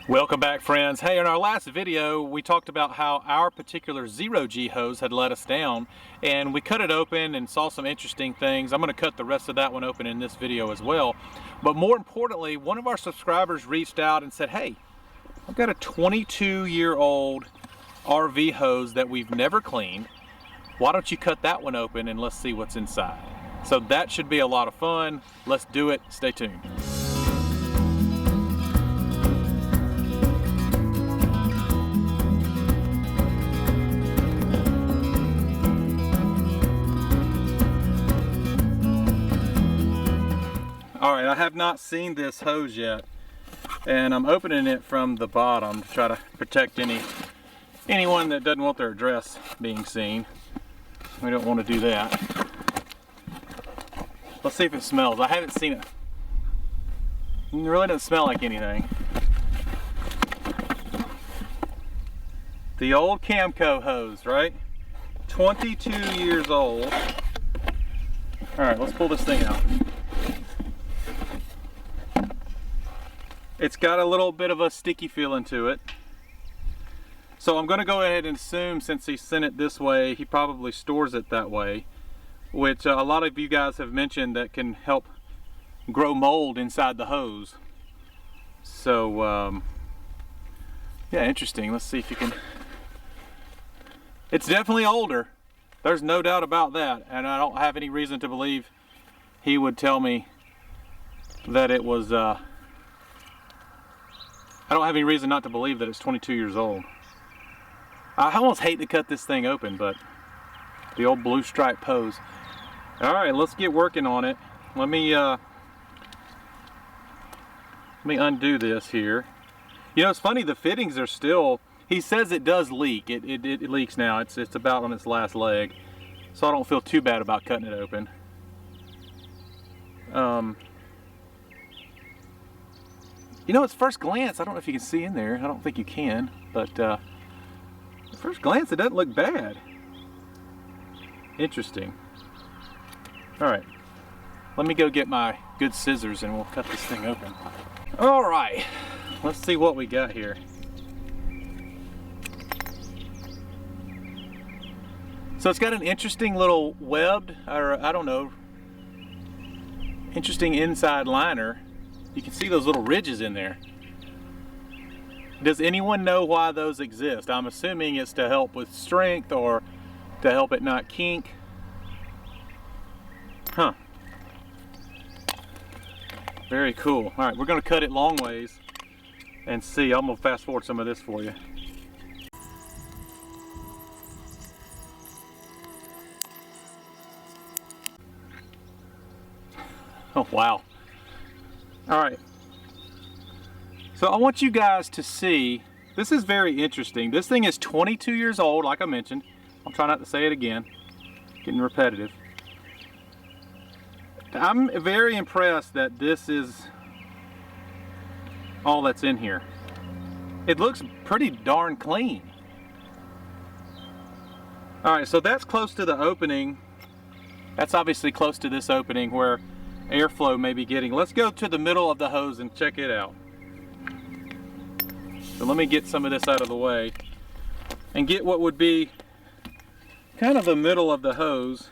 Welcome back, friends. Hey, in our last video we talked about how our particular 0G hose had let us down, and we cut it open and saw some interesting things. I'm going to cut the rest of that one open in this video as well. But more importantly, one of our subscribers reached out and said, hey, I've got a 22-year-old RV hose that we've never cleaned. Why don't you cut that one open and let's see what's inside. So that should be a lot of fun. Let's do it. Stay tuned. Alright, I have not seen this hose yet, and I'm opening it from the bottom to try to protect anyone that doesn't want their address being seen. We don't want to do that. Let's see if it smells. I haven't seen it. It really doesn't smell like anything. The old Camco hose, right? 22 years old. Alright, let's pull this thing out. It's got a little bit of a sticky feeling to it. So I'm going to go ahead and assume, since he sent it this way, he probably stores it that way, which a lot of you guys have mentioned that can help grow mold inside the hose. So yeah, interesting. Let's see if you can. It's definitely older. There's no doubt about that, and I don't have any reason to believe he would tell me that it was I don't have any reason not to believe that it's 22 years old. I almost hate to cut this thing open, but the old blue stripe hose. Alright, let's get working on it. Let me undo this here. You know, it's funny, the fittings are still, he says it does leak. It leaks now. It's about on its last leg. So I don't feel too bad about cutting it open. You know, at first glance, I don't know if you can see in there. I don't think you can, but at first glance, it doesn't look bad. Interesting. All right, let me go get my good scissors and we'll cut this thing open. All right, let's see what we got here. So it's got an interesting little webbed, or I don't know, interesting inside liner. You can see those little ridges in there. Does anyone know why those exist? I'm assuming it's to help with strength or to help it not kink. Huh. Very cool. All right, we're gonna cut it long ways and see. I'm gonna fast forward some of this for you. Oh, wow. All right, so I want you guys to see, this is very interesting. This thing is 22 years old, like I mentioned. I'll try not to say it again, getting repetitive. I'm very impressed that this is all that's in here. It looks pretty darn clean. All right, so that's close to the opening. That's obviously close to this opening where airflow may be getting. Let's go to the middle of the hose and check it out. So let me get some of this out of the way and get what would be kind of the middle of the hose,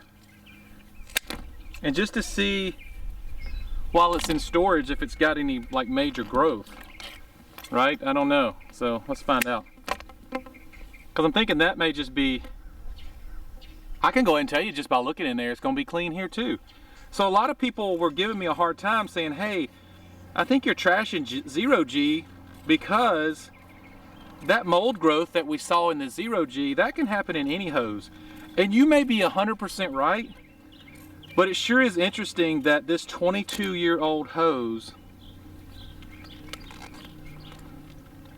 and just to see while it's in storage if it's got any like major growth, right? I don't know, so let's find out, because I'm thinking that may just be, I can go ahead and tell you just by looking in there it's going to be clean here too. So a lot of people were giving me a hard time saying, hey, I think you're trashing 0G because that mold growth that we saw in the 0G, that can happen in any hose. And you may be 100% right, but it sure is interesting that this 22-year-old hose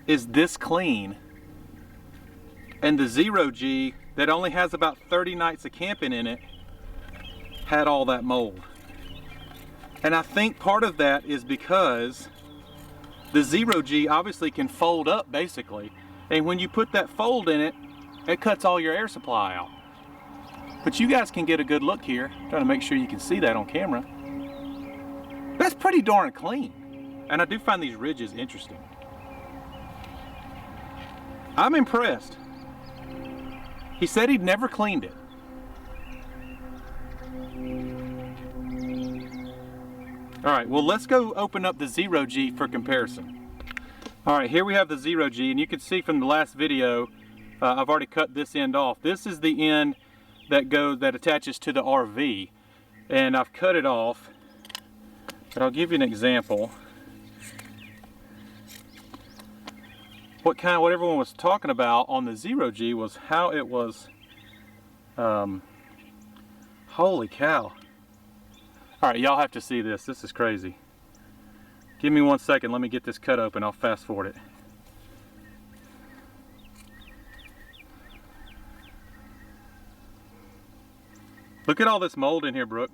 is this clean, and the 0G that only has about 30 nights of camping in it had all that mold. And I think part of that is because the 0G obviously can fold up basically, and when you put that fold in it, it cuts all your air supply out. But you guys can get a good look here. I'm trying to make sure you can see that on camera. That's pretty darn clean. And I do find these ridges interesting. I'm impressed. He said he'd never cleaned it. All right, well, let's go open up the 0G for comparison. All right, here we have the 0G, and you can see from the last video, I've already cut this end off. This is the end that attaches to the RV, and I've cut it off. But I'll give you an example. What everyone was talking about on the 0G was how it was, holy cow. All right, y'all have to see this. This is crazy. Give me 1 second. Let me get this cut open. I'll fast forward it. Look at all this mold in here, Brooke.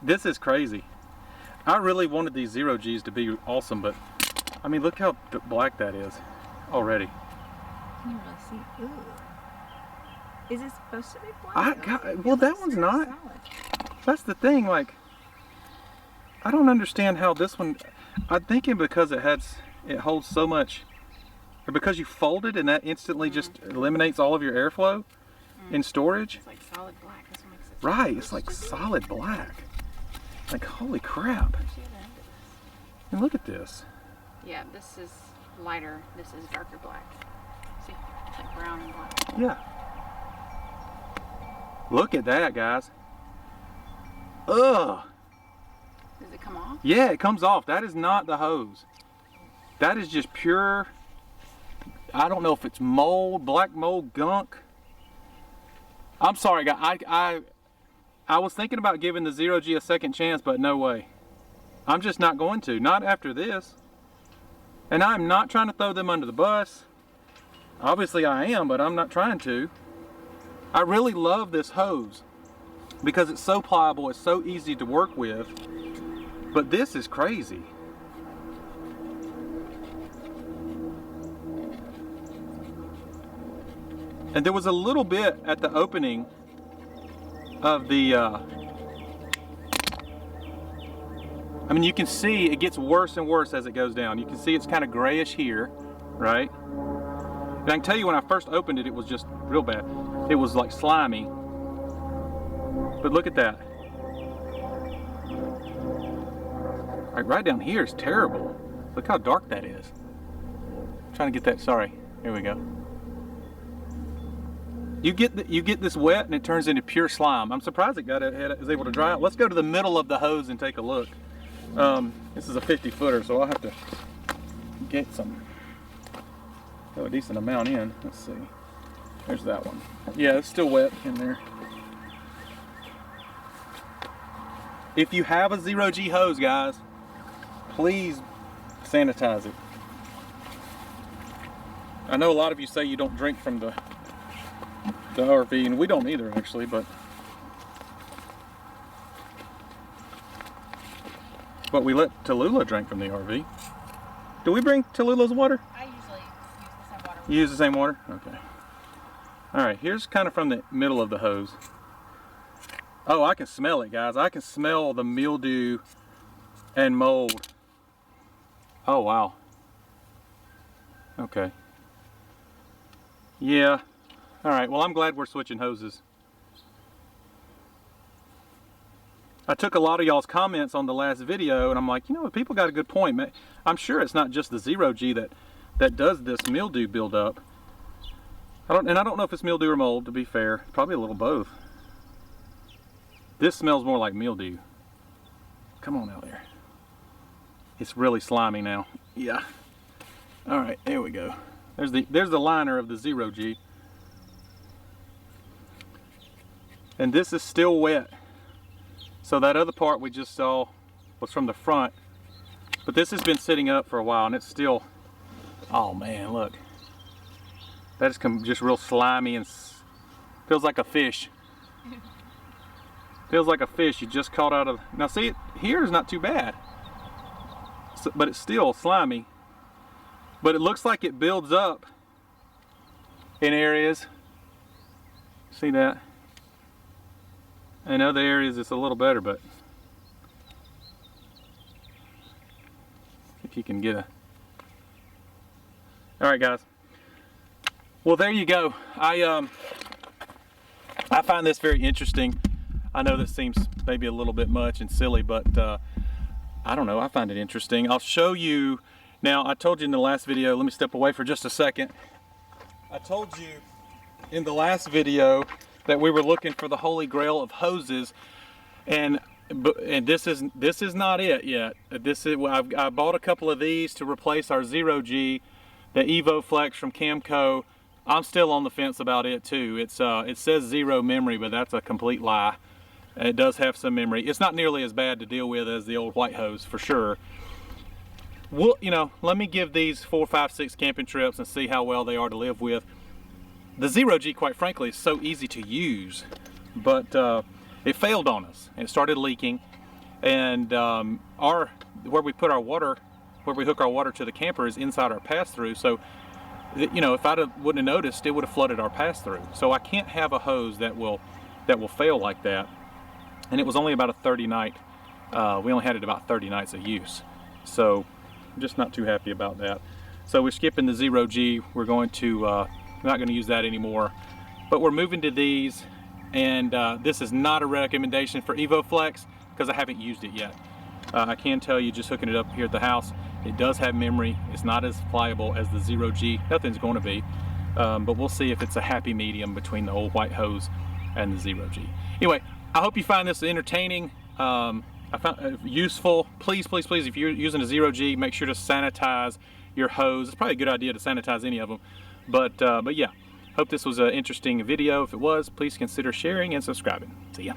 This is crazy. I really wanted these 0Gs to be awesome, but I mean, look how black that is already. Can you really see? Ooh. Is it supposed to be black? Well, that one's not. Solid. That's the thing. Like, I don't understand how this one. I'm thinking because it holds so much, or because you fold it and that instantly just eliminates all of your airflow in storage. It's like solid black. That's what makes it. Right. It's like solid black. Like, holy crap. And look at this. Yeah, this is lighter. This is darker black. See, it's like brown and black. Yeah. Look at that, guys. Ugh. Does it come off? Yeah, it comes off. That is not the hose. That is just pure, I don't know if it's mold, black mold gunk. I'm sorry, guys. I was thinking about giving the 0G a second chance, but no way. I'm just not going to. Not after this. And I'm not trying to throw them under the bus. Obviously I am, but I'm not trying to. I really love this hose because it's so pliable, it's so easy to work with. But this is crazy. And there was a little bit at the opening of the, I mean, you can see it gets worse and worse as it goes down. You can see it's kind of grayish here, right? And I can tell you when I first opened it, it was just real bad. It was like slimy. But look at that. Like right down here is terrible. Look how dark that is. I'm trying to get that, sorry. Here we go. You get this wet and it turns into pure slime. I'm surprised it was able to dry out. Let's go to the middle of the hose and take a look. This is a 50-footer, so I'll have to get a decent amount in. Let's see. There's that one. Yeah, it's still wet in there. If you have a 0G hose, guys, please sanitize it. I know a lot of you say you don't drink from the RV, and we don't either actually, but we let Tallulah drink from the RV. Do we bring Tallulah's water? I usually use the same water. You use the same water? Okay. Alright, here's kind of from the middle of the hose. Oh, I can smell it, guys. I can smell the mildew and mold. Oh, wow. Okay. Yeah. Alright, well, I'm glad we're switching hoses. I took a lot of y'all's comments on the last video, and I'm like, you know, people got a good point. I'm sure it's not just the 0G that does this mildew buildup. I don't know if it's mildew or mold, to be fair. Probably a little both. This smells more like mildew. Come on out there. It's really slimy now. Yeah. Alright, there we go. There's the liner of the 0G. And this is still wet. So that other part we just saw was from the front. But this has been sitting up for a while and it's still, oh man, look. That is just real slimy and feels like a fish. Feels like a fish you just caught out of, now see, here is not too bad. So, but it's still slimy. But it looks like it builds up in areas. See that? In other areas it's a little better, but if you can get All right, guys. Well, there you go. I find this very interesting. I know this seems maybe a little bit much and silly, but I don't know. I find it interesting. I'll show you. Now, I told you in the last video, let me step away for just a second. I told you in the last video that we were looking for the holy grail of hoses, and this is not it yet. I bought a couple of these to replace our 0G, the Evo Flex from Camco. I'm still on the fence about it too. It says zero memory, but that's a complete lie. It does have some memory. It's not nearly as bad to deal with as the old white hose, for sure. Well, you know, let me give these 4, 5, 6 camping trips and see how well they are to live with. The 0G, quite frankly, is so easy to use, but it failed on us and it started leaking. And where we put our water, where we hook our water to the camper, is inside our pass-through. So, you know, if I wouldn't have noticed, it would have flooded our pass-through. So I can't have a hose that will fail like that. And it was only about a 30 night. We only had it about 30 nights of use. So I'm just not too happy about that. So we're skipping the 0G. We're going to not going to use that anymore. But we're moving to these. And this is not a recommendation for Evo Flex because I haven't used it yet. I can tell you, just hooking it up here at the house, it does have memory. It's not as pliable as the 0G. Nothing's going to be. But we'll see if it's a happy medium between the old white hose and the 0G. Anyway, I hope you find this entertaining, I found useful. Please, please, please, if you're using a 0G, make sure to sanitize your hose. It's probably a good idea to sanitize any of them. But yeah, hope this was an interesting video. If it was, please consider sharing and subscribing. See ya.